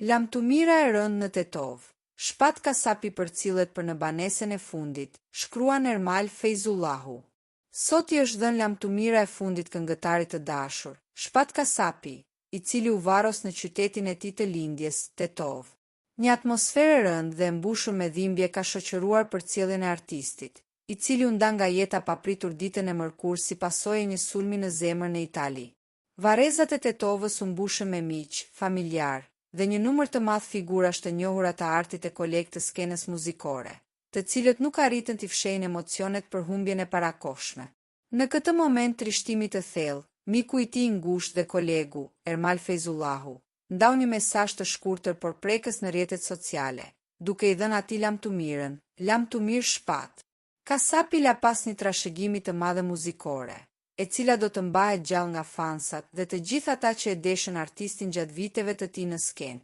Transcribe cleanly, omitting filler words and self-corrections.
Lamtumira e rënd në Tetov. Shpat Kasapi përcillet për në banesën e fundit, shkruan Ermal Fejzullahu. Sot i është dhënë lamtumira e fundit këngëtarit të dashur, Shpat Kasapi, i cili u varros në qytetin e tij të lindjes, Tetov. Një atmosferë e rëndë dhe mbushur me dhimbje ka shoqëruar përcjelljen e artistit, i cili u nda nga jeta papritur ditën e mërkurë si pasojë e një sulmi në zemër në Itali. Varrezat e Tetovës u mbushën me miq, familjar dhe një numër të madh figurash të njohura të artit e kolegë të skenës muzikore, të cilët nuk arritën t'i fshehin emocionet për humbjen e parakohshme. Në këtë moment trishtimi të thellë, miku i tij i ngushtë dhe kolegu, Ermal Fejzullahu, ndau një mesazh të shkurtër por prekës në rrjetet sociale, duke i dhënë atij lamtumirën, lamtumir Shpat. Kasapi la pas një trashëgimi të madhe muzikore, e cila do të mbahet gjallë nga fansat dhe të gjithë ata që e deshën artistin gjatë viteve të tij në skenë.